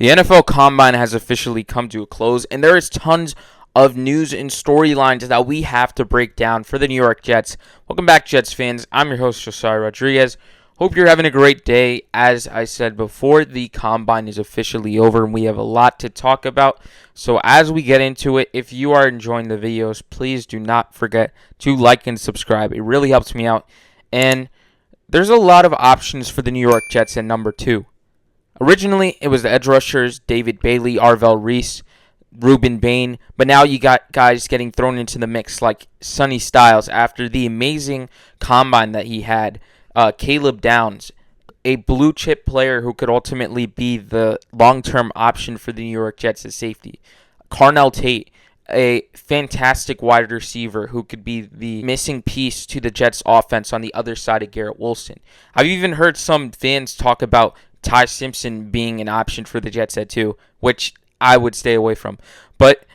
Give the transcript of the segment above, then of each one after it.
The NFL Combine has officially come to a close, and there is tons of news and storylines that we have to break down for the New York Jets. Welcome back, Jets fans. I'm your host, Josiah Rodriguez. Hope you're having a great day. As I said before, the Combine is officially over, and we have a lot to talk about. So as we get into it, if you are enjoying the videos, please do not forget to like and subscribe. It really helps me out. And there's a lot of options for the New York Jets at number 2. Originally, it was the edge rushers, David Bailey, Arvell Reese, Ruben Bain, but now you got guys getting thrown into the mix like Sonny Styles after the amazing combine that he had. Caleb Downs, a blue chip player who could ultimately be the long-term option for the New York Jets as safety. Carnell Tate, a fantastic wide receiver who could be the missing piece to the Jets offense on the other side of Garrett Wilson. I've even heard some fans talk about Ty Simpson being an option for the Jets at 2, which I would stay away from. But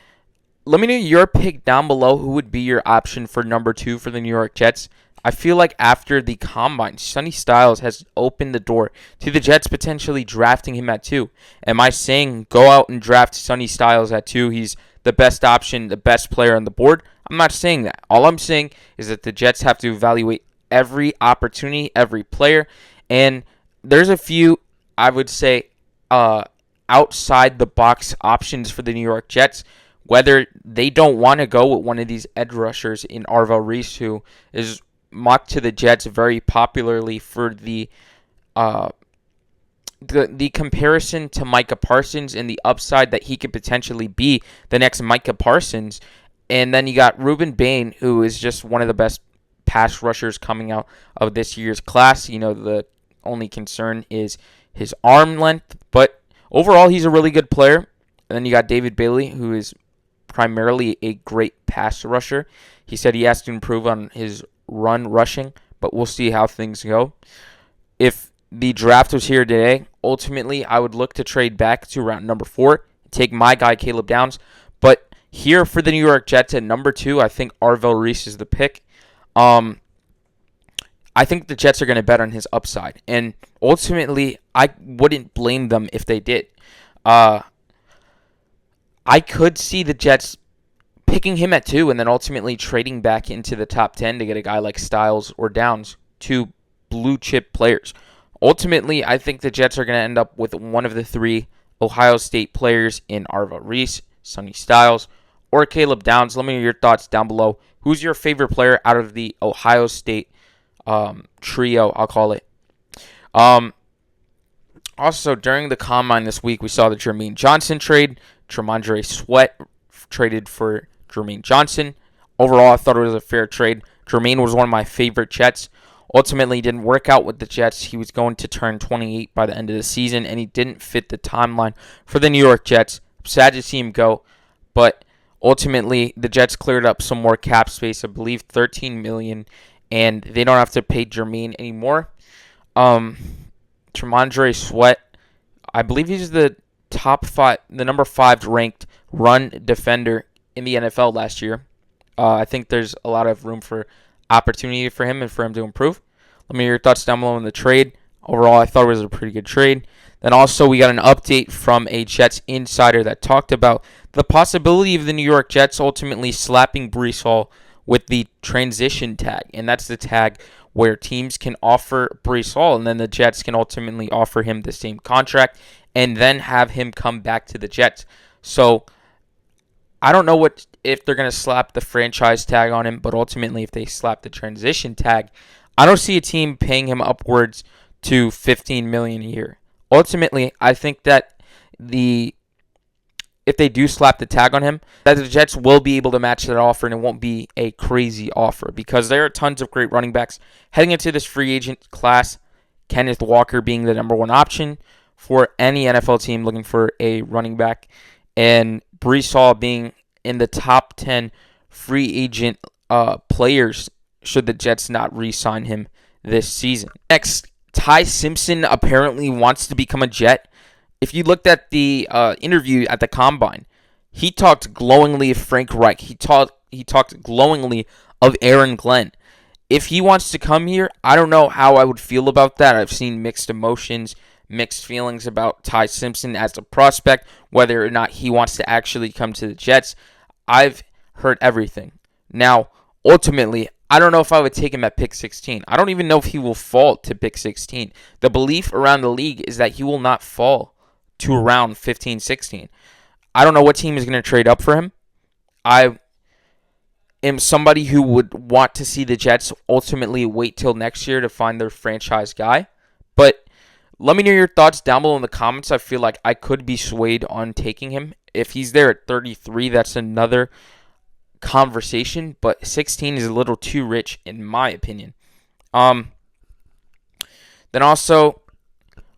let me know your pick down below. Who would be your option for number 2 for the New York Jets? I feel like after the Combine, Sonny Styles has opened the door to the Jets potentially drafting him at 2. Am I saying go out and draft Sonny Styles at 2? He's the best option, the best player on the board. I'm not saying that. All I'm saying is that the Jets have to evaluate every opportunity, every player, and there's a few, I would say, outside the box options for the New York Jets, whether they don't want to go with one of these edge rushers in Arvell Reese, who is mocked to the Jets very popularly for the comparison to Micah Parsons and the upside that he could potentially be the next Micah Parsons. And then you got Ruben Bain, who is just one of the best pass rushers coming out of this year's class. You know, the only concern is his arm length, but overall he's a really good player. And then you got David Bailey, who is primarily a great pass rusher. He said he has to improve on his run rushing, but we'll see how things go. If the draft was here today, ultimately I would look to trade back to round number 4, take my guy Caleb Downs. But here for the New York Jets at number 2, I think Arvell Reese is the pick. I think the Jets are going to bet on his upside, and ultimately, I wouldn't blame them if they did. I could see the Jets picking him at 2 and then ultimately trading back into the top 10 to get a guy like Styles or Downs, 2 blue chip players. Ultimately, I think the Jets are going to end up with one of the 3 Ohio State players in Arvell Reese, Sonny Styles, or Caleb Downs. Let me know your thoughts down below. Who's your favorite player out of the Ohio State trio, I'll call it. Also, during the Combine this week, we saw the Jermaine Johnson trade. Tremondre Sweat traded for Jermaine Johnson. Overall, I thought it was a fair trade. Jermaine was one of my favorite Jets. Ultimately, didn't work out with the Jets. He was going to turn 28 by the end of the season, and he didn't fit the timeline for the New York Jets. I'm sad to see him go, but ultimately, the Jets cleared up some more cap space, I believe $13 million, and they don't have to pay Jermaine anymore. Tremondre Sweat, I believe he's the number 5 ranked run defender in the NFL last year. I think there's a lot of room for opportunity for him and for him to improve. Let me hear your thoughts down below on the trade. Overall, I thought it was a pretty good trade. Then also, we got an update from a Jets insider that talked about the possibility of the New York Jets ultimately slapping Breece Hall with the transition tag. And that's the tag where teams can offer Breece Hall, and then the Jets can ultimately offer him the same contract and then have him come back to the Jets. So I don't know if they're going to slap the franchise tag on him, but ultimately if they slap the transition tag, I don't see a team paying him upwards to $15 million a year. Ultimately, I think that if they do slap the tag on him, that the Jets will be able to match that offer, and it won't be a crazy offer because there are tons of great running backs heading into this free agent class. Kenneth Walker being the number 1 option for any NFL team looking for a running back, and Breece Hall being in the top 10 free agent players should the Jets not re-sign him this season. Next, Ty Simpson apparently wants to become a Jet. If you looked at the interview at the Combine, he talked glowingly of Frank Reich. He talked glowingly of Aaron Glenn. If he wants to come here, I don't know how I would feel about that. I've seen mixed emotions, mixed feelings about Ty Simpson as a prospect, whether or not he wants to actually come to the Jets. I've heard everything. Now, ultimately, I don't know if I would take him at pick 16. I don't even know if he will fall to pick 16. The belief around the league is that he will not fall to around 15, 16. I don't know what team is going to trade up for him. I am somebody who would want to see the Jets ultimately wait till next year to find their franchise guy. But let me know your thoughts down below in the comments. I feel like I could be swayed on taking him. If he's there at 33, that's another conversation. But 16 is a little too rich in my opinion. Then also,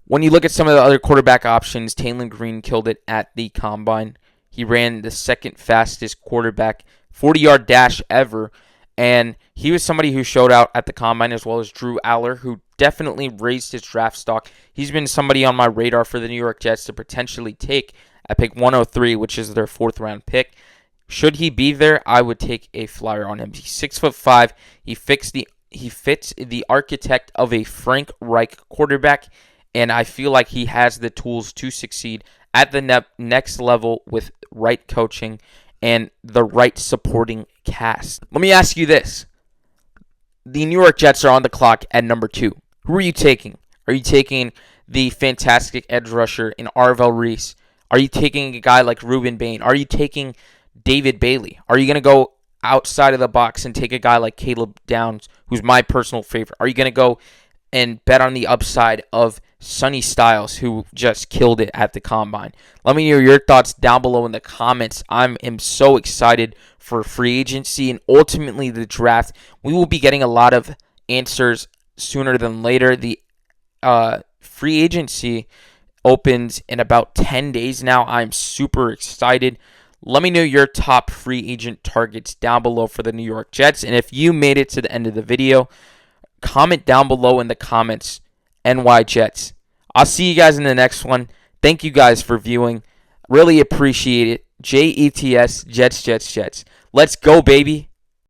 when you look at some of the other quarterback options, Taylor Green killed it at the combine. He ran the second fastest quarterback 40-yard dash ever, and he was somebody who showed out at the combine, as well as Drew Aller, who definitely raised his draft stock. He's been somebody on my radar for the New York Jets to potentially take at pick 103, which is their fourth-round pick. Should he be there, I would take a flyer on him. He's 6'5". He fits the architect of a Frank Reich quarterback, and I feel like he has the tools to succeed at the next level with right coaching and the right supporting cast. Let me ask you this. The New York Jets are on the clock at number 2. Who are you taking? Are you taking the fantastic edge rusher in Arvell Reese? Are you taking a guy like Ruben Bain? Are you taking David Bailey? Are you going to go outside of the box and take a guy like Caleb Downs, who's my personal favorite? Are you going to go and bet on the upside of Sonny Styles, who just killed it at the combine? Let me hear your thoughts down below in the comments. I am so excited for free agency and ultimately the draft. We will be getting a lot of answers sooner than later. The free agency opens in about 10 days now. I'm super excited. Let me know your top free agent targets down below for the New York Jets. And if you made it to the end of the video, comment down below in the comments, NY Jets. I'll see you guys in the next one. Thank you guys for viewing. Really appreciate it. JETS, Jets, Jets, Jets. Let's go, baby.